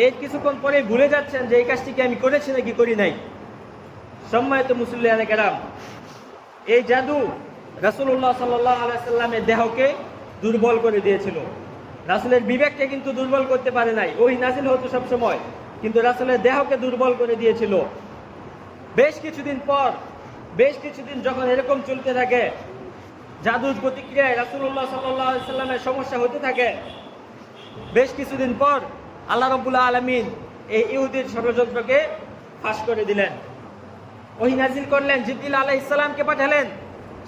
এর কিছুক্ষণ পরেই ভুলে যাচ্ছেন যে এই কাজটি কি আমি করেছি নাকি করি নাই। সম্মানিত মুসল্লিয়ানে কেরাম, এই জাদু রাসূলুল্লাহ সাল্লাল্লাহু আলাইহি সাল্লামের দেহকে দুর্বল করে দিয়েছিল। রাসূলের বিবেককে কিন্তু দুর্বল করতে পারে নাই। ওহী নাযিল হতো সব সময়, কিন্তু রাসূলের দেহকে দুর্বল করে দিয়েছিল। বেশ কিছুদিন যখন এরকম চলতে থাকে, জাদুর প্রতিক্রিয়ায় রাসূলুল্লাহ সাল্লাল্লাহু আলাইহি সাল্লামের সমস্যা হতে থাকে, বেশ কিছুদিন পর আল্লাহ রাব্বুল আলামিন এই ইহুদির ষড়যন্ত্রকে ফাঁস করে দিলেন। ওহী নাযিল করলেন, জিবরিল আলাইহিস সালামকে পাঠালেন,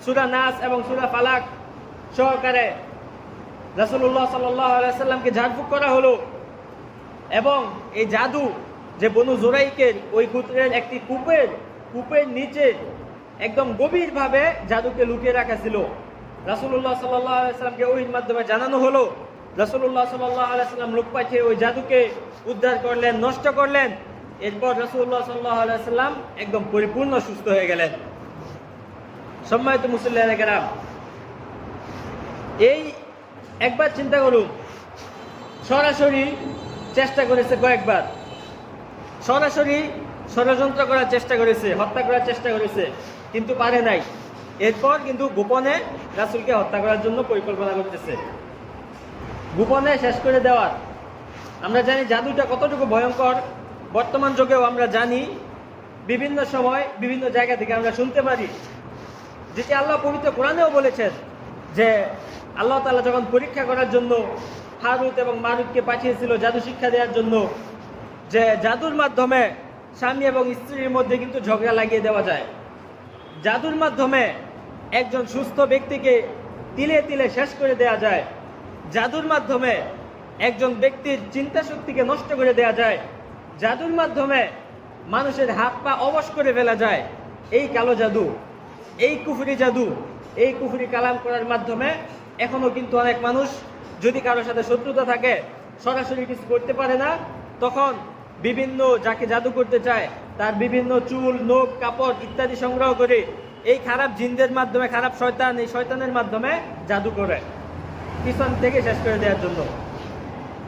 সূরা নাস এবং সূরা ফালাক সহকারে রাসূলুল্লাহ সাল্লাল্লাহু আলাইহি সাল্লামকে ঝাড়ফুঁক করা হলো। এবং এই জাদু যে বনু জুরাইকের ওই গোত্রের একটি কূপের নিচে একদম গভীরভাবে জাদুকে লুকিয়ে রাখা ছিল। রাসূলুল্লাহ সাল্লাল্লাহু আলাইহি সাল্লামকে ওহীর মাধ্যমে জানানো হলো। রাসূলুল্লাহ সাল্লাল্লাহু আলাইহি সাল্লাম লোক পাঠিয়ে ওই জাদুকে উদ্ধার করলেন, নষ্ট করলেন। এরপর রাসূলুল্লাহ সাল্লাল্লাহু আলাইহি সাল্লাম একদম পরিপূর্ণ সুস্থ হয়ে গেলেন। সম্মানিত মুসল্লিয়ানে কেরাম, এই একবার চিন্তা করুন, সরাসরি চেষ্টা করেছে কয়েকবার, সরাসরি ষড়যন্ত্র করার চেষ্টা করেছে, হত্যা করার চেষ্টা করেছে, কিন্তু পারে নাই। এরপর কিন্তু গোপনে রাসূলকে হত্যা করার জন্য পরিকল্পনা করতেছে, গোপনে শেষ করে দেওয়ার। আমরা জানি জাদুটা কতটুকু ভয়ঙ্কর, বর্তমান যুগেও আমরা জানি, বিভিন্ন সময় বিভিন্ন জায়গা থেকে আমরা শুনতে পারি, যেটি আল্লাহ পবিত্র কোরআনেও বলেছেন যে আল্লাহ তাআলা যখন পরীক্ষা করার জন্য হারুত এবং মারুতকে পাঠিয়েছিল জাদু শিক্ষা দেওয়ার জন্য, যে জাদুর মাধ্যমে স্বামী এবং স্ত্রীর মধ্যে কিন্তু ঝগড়া লাগিয়ে দেওয়া যায়, জাদুর মাধ্যমে একজন সুস্থ ব্যক্তিকে তিলে তিলে শেষ করে দেওয়া যায়, জাদুর মাধ্যমে একজন ব্যক্তির চিন্তা শক্তিকে নষ্ট করে দেওয়া যায়, জাদুর মাধ্যমে মানুষের হাত পা অবশ করে ফেলা যায়। এই কালো জাদু, এই কুফরি জাদু, এই কুফরি কালাম করার মাধ্যমে এখনো কিন্তু অনেক মানুষ, যদি কারোর সাথে শত্রুতা থাকে, সরাসরি কিছু করতে পারে না, তখন বিভিন্ন যাকে জাদু করতে চায় তার বিভিন্ন চুল, নখ, কাপড় ইত্যাদি সংগ্রহ করে এই খারাপ জিনদের মাধ্যমে, খারাপ শয়তান, এই শয়তানের মাধ্যমে জাদু করে পিছন থেকে শেষ করে দেওয়ার জন্য।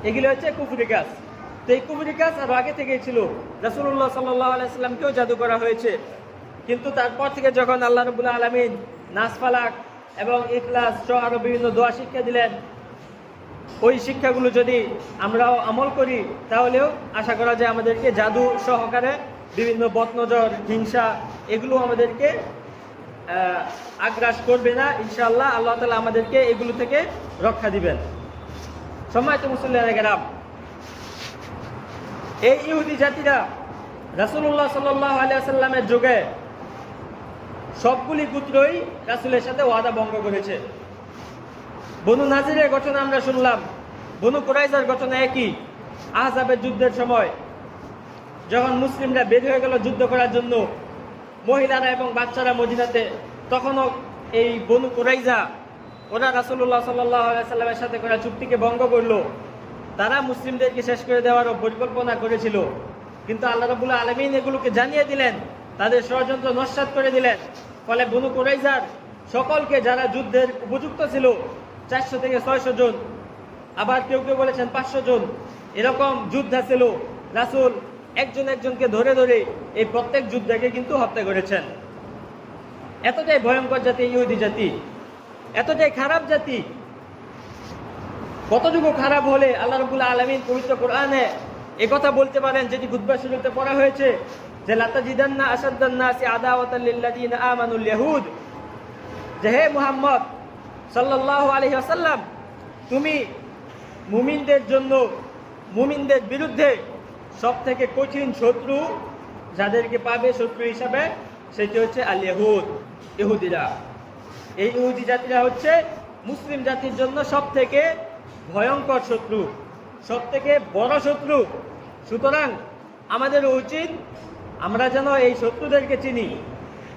এগুলো হচ্ছে কুফরি কাজ। তো এই কুফরি কাজ আরো আগে থেকেই ছিল। রাসূলুল্লাহ সাল্লাল্লাহু আলাইহি সাল্লামকেও জাদু করা হয়েছে, কিন্তু তারপর থেকে যখন আল্লাহ রাব্বুল আলামিন নাস, ফালাক এবং ইখলাস সহ আরো বিভিন্ন দোয়া শিক্ষা দিলেন, ওই শিক্ষাগুলো যদি আমরাও আমল করি, তাহলেও আশা করা যায় আমাদেরকে জাদু সহকারে বিভিন্ন বদনজর, হিংসা, এগুলো আমাদেরকে আগ্রাস করবে না। ইনশাআল্লাহ আল্লাহ তাআলা আমাদেরকে এগুলো থেকে রক্ষা দিবেন। সম্মানিত মুসল্লিয়ানে কেরাম, এই ইহুদি জাতিরা রাসূলুল্লাহ সাল্লাল্লাহু আলাইহি ওয়াসাল্লামের যুগে সবগুলি গোত্রই রাসূলের সাথে ওয়াদা ভঙ্গ করেছে। বনু নাজিরের ঘটনা আমরা শুনলাম, বনু কুরাইজার ঘটনা একই। আহজাবের যুদ্ধের সময় যখন মুসলিমরা বের হয়ে গেল যুদ্ধ করার জন্য, মহিলারা এবং বাচ্চারা মদিনাতে, তখনও এই বনু কুরাইজা ওরা রাসূলুল্লাহ সাল্লাল্লাহু আলাইহি ওয়াসাল্লামের সাথে করা চুক্তিকে ভঙ্গ করলো। তারা মুসলিমদেরকে শেষ করে দেওয়ারও পরিকল্পনা করেছিল, কিন্তু আল্লাহ রাব্বুল আলামিন এগুলোকে জানিয়ে দিলেন, তাদের ষড়যন্ত্র নস্যাৎ করে দিলেন। ফলে বনু কুরাইজার সকলকে, যারা যুদ্ধের উপযুক্ত ছিল, 400 থেকে 600 জন, আবার কেউ কেউ বলেছেন 500 জন, এরকম যোদ্ধা ছিল। রাসূল একজন একজনকে ধরে ধরে এই প্রত্যেক যোদ্ধাকে কিন্তু হত্যা করেছেন। এতটাই ভয়ঙ্কর জাতি ইহুদি জাতি, এতটাই খারাপ জাতি। কতটুকু খারাপ হলে আল্লাহ রাব্বুল আলামিন পবিত্র কোরআনে একথা বলতে পারেন, যেটি খুতবা শুরুতে পড়া হয়েছে, যে লাতাজিদান্না আশাদ্দান নাসি আদাওয়াতাল লিল্লাযিনা আমানুল ইয়াহুদ, যে হে মুহাম্মদ সাল্লাল্লাহু আলাইহি ওয়াসাল্লাম, তুমি মুমিনদের জন্য, মুমিনদের বিরুদ্ধে সবথেকে কঠিন শত্রু যাদেরকে পাবে শত্রু হিসাবে, সেটি হচ্ছে আল ইয়াহুদ, ইহুদিরা। এই ইহুদি জাতিরা হচ্ছে মুসলিম জাতির জন্য সবথেকে ভয়ঙ্কর শত্রু, সবথেকে বড় শত্রু। সুতরাং আমাদের উচিত আমরা যেন এই শত্রুদেরকে চিনি।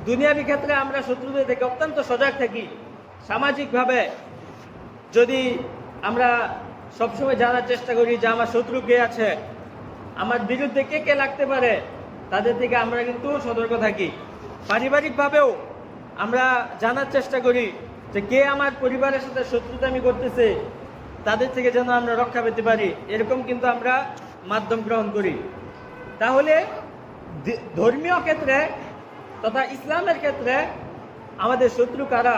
দুনিয়াবি ক্ষেত্রে আমরা শত্রুদের থেকে অত্যন্ত সজাগ থাকি। সামাজিকভাবে যদি আমরা সবসময় জানার চেষ্টা করি যে আমার শত্রু কে আছে, আমার বিরুদ্ধে কে কে লাগতে পারে, তাদের থেকে আমরা কিন্তু সতর্ক থাকি। পারিবারিকভাবেও আমরা জানার চেষ্টা করি যে কে আমার পরিবারের সাথে শত্রুতামি করতেছে তাদের থেকে যেন আমরা রক্ষা পেতে পারি, এরকম কিন্তু আমরা মাধ্যম গ্রহণ করি। তাহলে ধর্মীয় ক্ষেত্রে তথা ইসলামের ক্ষেত্রে আমাদের শত্রু কারা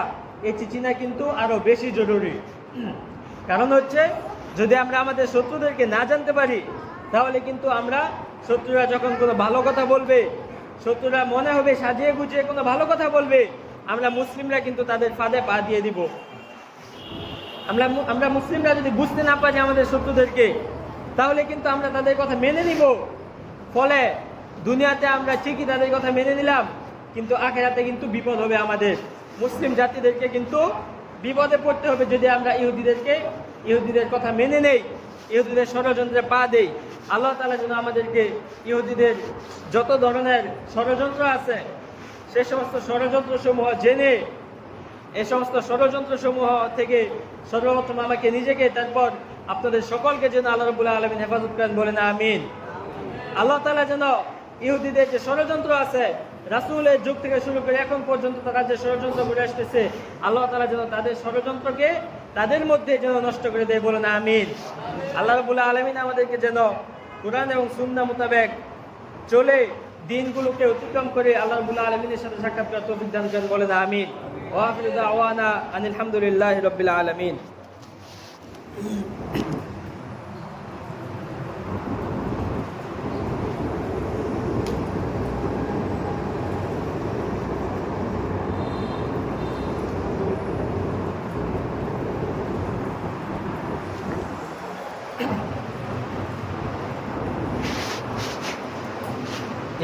এই চিনা কিন্তু আরো বেশি জরুরি। কারণ হচ্ছে যদি আমরা আমাদের শত্রুদেরকে না জানতে পারি তাহলে কিন্তু আমরা শত্রুরা যখন কোনো ভালো কথা বলবে, শত্রুরা মনে হবে সাজিয়ে গুছিয়ে কোনো ভালো কথা বলবে, আমরা মুসলিমরা কিন্তু তাদের ফাঁদে পা দিয়ে দিব। আমরা মুসলিমরা যদি বুঝতে না পারি আমাদের শত্রুদেরকে, তাহলে কিন্তু আমরা তাদের কথা মেনে নিব। ফলে দুনিয়াতে আমরা ঠিকই তাদের কথা মেনে নিলাম, কিন্তু আখেরাতে কিন্তু বিপদ হবে। আমাদের মুসলিম জাতিদেরকে কিন্তু বিপদে পড়তে হবে যদি আমরা ইহুদিদের কথা মেনে নেই, ইহুদিদের ষড়যন্ত্রে পা দেই। আল্লাহ তাআলা যেন আমাদেরকে ইহুদিদের যত ধরনের ষড়যন্ত্র আছে সে সমস্ত ষড়যন্ত্রসমূহ জেনে এই সমস্ত ষড়যন্ত্রসমূহ থেকে সর্বপ্রথম আমাকে নিজেকে, তারপর আপনাদের সকলকে যেন আল্লাহ রাব্বুল আলামিন হেফাজত করেন, বলেন আমিন। আল্লাহ তাআলা যেন ইহুদিদের যে ষড়যন্ত্র আছে রাসূলের যুগ থেকে শুরু করে এখন পর্যন্ত তারা যে ষড়যন্ত্র করে আসতেছে, আল্লাহ তাআলা যেন তাদের ষড়যন্ত্রকে তাদের মধ্যে যেন নষ্ট করে দেয়, বলেন আমিন। আল্লাহ রাব্বুল আলামিন আমাদেরকে যেন কুরআন এবং সুন্নাহ মোতাবেক চলে দিনগুলোকে অতিক্রম করে আল্লাহ রাব্বুল আলামিনের সাথে সাক্ষাৎ করার তৌফিক দান করেন, বলেন আমিন। ওয়া আখিরু দাওয়ানা আনিল হামদুলিল্লাহি রাব্বিল আলামিন।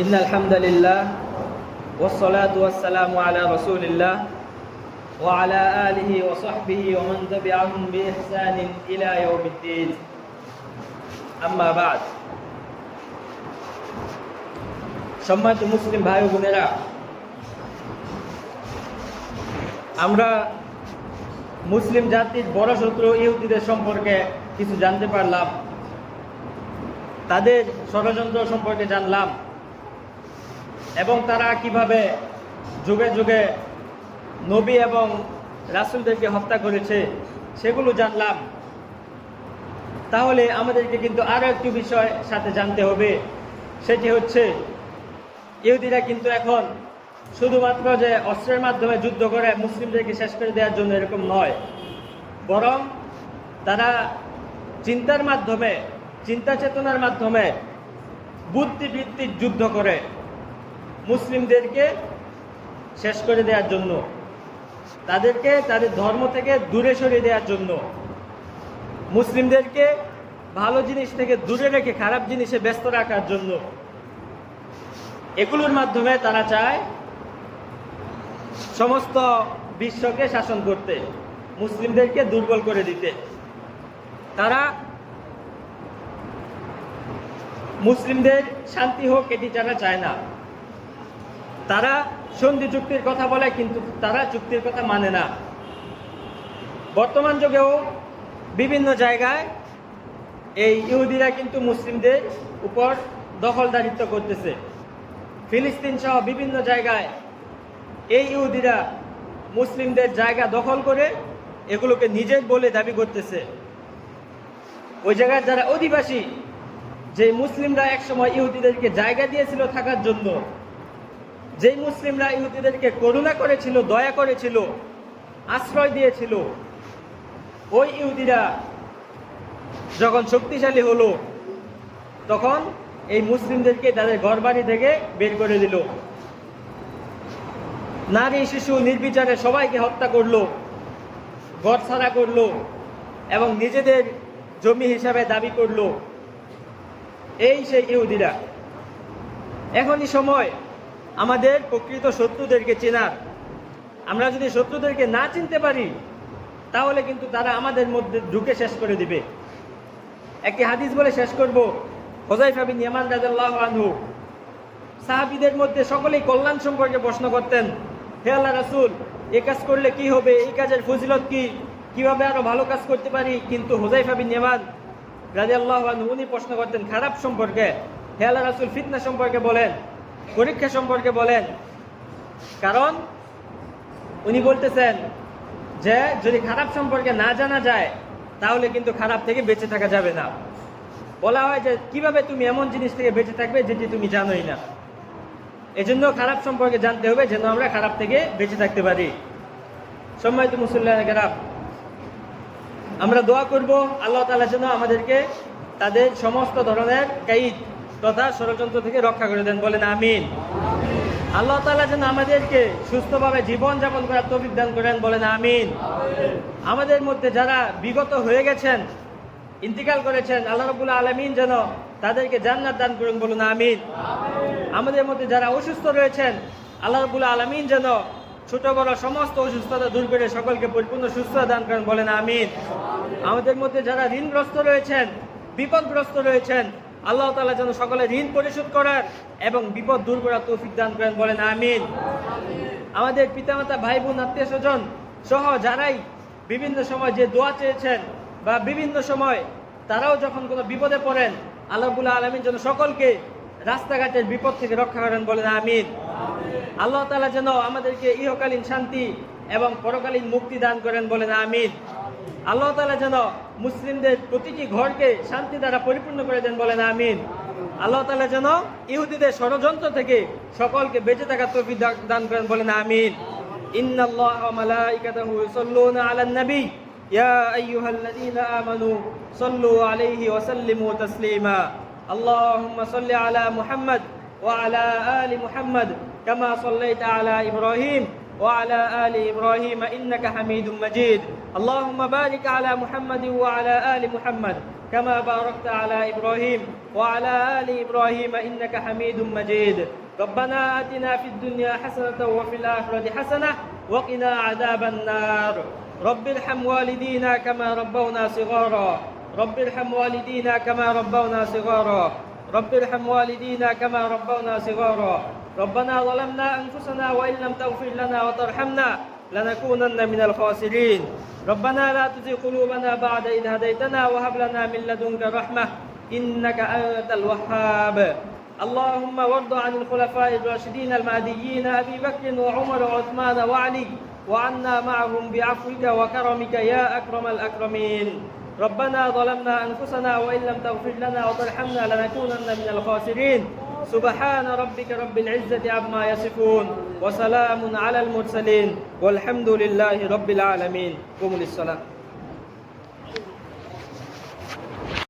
إن الحمد لله والصلاة والسلام على رسول الله وعلى آله وصحبه ومن تبعهم بإحسان إلى يوم الدين أما بعد। সম্মানিত মুসলিম ভাই ও বোনেরা, আমরা মুসলিম জাতির বড় শত্রু ইহুদিদের সম্পর্কে কিছু জানতে পারলাম, তাদের ষড়যন্ত্র সম্পর্কে জানলাম এবং তারা কিভাবে যুগে যুগে নবী এবং রাসূলদেরকে হত্যা করেছে সেগুলো জানলাম। তাহলে আমাদেরকে কিন্তু আরো একটি বিষয় সাথে জানতে হবে, সেটি হচ্ছে ইহুদিরা কিন্তু এখন শুধুমাত্র যে অস্ত্রের মাধ্যমে যুদ্ধ করে মুসলিমদেরকে শেষ করে দেওয়ার জন্য এরকম নয়, বরং তারা চিন্তার মাধ্যমে, চিন্তা চেতনার মাধ্যমে বুদ্ধিবৃত্তিক যুদ্ধ করে মুসলিমদেরকে শেষ করে দেওয়ার জন্য, তাদেরকে তাদের ধর্ম থেকে দূরে সরিয়ে দেওয়ার জন্য, মুসলিমদেরকে ভালো জিনিস থেকে দূরে রেখে খারাপ জিনিসে ব্যস্ত রাখার জন্য। এগুলোর মাধ্যমে তারা চায় সমস্ত বিশ্বকে শাসন করতে, মুসলিমদেরকে দুর্বল করে দিতে। তারা মুসলিমদের শান্তি হোক এটি তারা চায় না। তারা সন্ধি চুক্তির কথা বলে, কিন্তু তারা চুক্তির কথা মানে না। বর্তমান যুগেও বিভিন্ন জায়গায় এই ইহুদিরা কিন্তু মুসলিমদের উপর দখলদারিত্ব করতেছে। ফিলিস্তিন সহ বিভিন্ন জায়গায় এই ইহুদিরা মুসলিমদের জায়গা দখল করে এগুলোকে নিজের বলে দাবি করতেছে। ওই জায়গায় যারা অধিবাসী, যে মুসলিমরা একসময় ইহুদিদেরকে জায়গা দিয়েছিল থাকার জন্য, যেই মুসলিমরা ইহুদিদেরকে করুণা করেছিল, দয়া করেছিল, আশ্রয় দিয়েছিল, ওই ইহুদিরা যখন শক্তিশালী হলো তখন এই মুসলিমদেরকে তাদের ঘরবাড়ি থেকে বের করে দিল, নারী শিশু নির্বিচারে সবাইকে হত্যা করলো, ঘর ছাড়া করলো এবং নিজেদের জমি হিসাবে দাবি করলো। এই সেই ইহুদিরা। এখনই সময় আমাদের প্রকৃত শত্রুদেরকে চেনার। আমরা যদি শত্রুদেরকে না চিনতে পারি তাহলে কিন্তু তারা আমাদের মধ্যে ঢুকে শেষ করে দিবে। একটি হাদিস বলে শেষ করব। হুযায়ফা বিন ইয়ামান রাদিয়াল্লাহু আনহু সাহাবীদের মধ্যে সকলেই কল্যাণ সম্পর্কে প্রশ্ন করতেন, হে আল্লাহর রাসূল, এই কাজ করলে কি হবে, এই কাজের ফজিলত কি, কিভাবে আরো ভালো কাজ করতে পারি। কিন্তু হুযায়ফা বিন ইয়ামান রাদিয়াল্লাহু আনহু উনি প্রশ্ন করতেন খারাপ সম্পর্কে, হে আল্লাহর রাসূল, ফিতনা সম্পর্কে বলেন, পরীক্ষা সম্পর্কে বলেন। কারণ উনি বলতেছেন যে যদি খারাপ সম্পর্কে না জানা যায় তাহলে কিন্তু খারাপ থেকে বেঁচে থাকা যাবে না। বলা হয় যে কিভাবে তুমি এমন জিনিস থেকে বেঁচে থাকবে যেটি তুমি জানোই না। এজন্য খারাপ সম্পর্কে জানতে হবে যেন আমরা খারাপ থেকে বেঁচে থাকতে পারি। সম্মানিত মুসল্লিরা, আমরা দোয়া করব আল্লাহ তাআলা যেন আমাদেরকে তাদের সমস্ত ধরনের কাইদ তথা ষড়যন্ত্র থেকে রক্ষা করে দেন, বলেন আমিন। আল্লাহ তাআলা যেন আমাদেরকে সুস্থভাবে জীবন যাপন করার তৌফিক দান করেন, বলেন আমিন। আমাদের মধ্যে যারা বিগত হয়ে গেছেন, ইন্তিকাল করেছেন, আল্লাহ রাব্বুল আলামিন যেন তাদেরকে জান্নাত দান করুন, বলুন আমিন। আমাদের মধ্যে যারা অসুস্থ রয়েছেন, আল্লাহ রাব্বুল আলামিন যেন ছোট বড় সমস্ত অসুস্থতা দূর করে সকলকে পরিপূর্ণ সুস্থতা দান করেন, বলেন আমিন। আমাদের মধ্যে যারা ঋণগ্রস্ত রয়েছেন, বিপদগ্রস্ত রয়েছেন, আল্লাহ তাআলা যেন সকলে ঋণ পরিশোধ করার এবং বিপদ দূর করার তৌফিক দান করেন, বলেন আমিন। আমাদের পিতামাতা, ভাই বোন, আত্মীয় স্বজন সহ যারাই বিভিন্ন সময় যে দোয়া চেয়েছেন বা বিভিন্ন সময় তারাও যখন কোনো বিপদে পড়েন, আল্লাহ রাব্বুল আলামিন যেন সকলকে রাস্তাঘাটের বিপদ থেকে রক্ষা করেন, বলেন আমিন। আল্লাহ তাআলা যেন আমাদেরকে ইহকালীন শান্তি এবং পরকালীন মুক্তি দান করেন, বলেন আমিন। আল্লাহ তাআলা যেন মুসলিমদের প্রতিটি ঘরকে শান্তি দ্বারা পরিপূর্ণ করে দেন, বলেন আমিন। আল্লাহ তাআলা যেন ইহুদিদের ষড়যন্ত্র থেকে সকলকে বেঁচে থাকার তৌফিক দান করেন, বলেন আমিন। ইন্নাল্লাহা ওয়া মালাইকাতাহু ইউসাল্লুনা আলান নবী ইয়া আইয়ুহাল্লাযীনা আমানু সাল্লু আলাইহি ওয়া সাল্লিমু তাসলিমা। আল্লাহুম্মা সাল্লি আলা মুহাম্মাদ ওয়া আলা আলি মুহাম্মাদ কামা সাল্লাইতা আলা ইব্রাহিম وعلى آل إبراهيم إنك حميد مجيد. اللهم بارك على محمد وعلى آل محمد كما باركت على إبراهيم وعلى آل إبراهيم إنك حميد مجيد. ربنا آتنا في الدنيا حسنة وفي الآخرة حسنة وقنا عذاب النار. رب ارحم والدينا كما ربونا صغارا. رب ارحم والدينا كما ربونا صغارا. رب ارحم والدينا كما ربونا صغارا. ربنا ظلمنا أنفسنا وإن لم تغفر لنا وترحمنا لنكونن من الخاسرين. ربنا لا تزغ قلوبنا بعد إذ هديتنا وهب لنا من لدنك رحمة إنك أنت الوهاب. اللهم وارض عن الخلفاء الراشدين المهديين أبي بكر وعمر وعثمان وعلي وعنا معهم بعفوك وكرمك يا أكرم الأكرمين. ربنا ظلمنا أنفسنا وإن لم تغفر لنا وترحمنا لنكونن من الخاسرين. سبحان ربك رب العزة عما يصفون وسلام على المرسلين والحمد لله رب العالمين. قوموا للصلاة.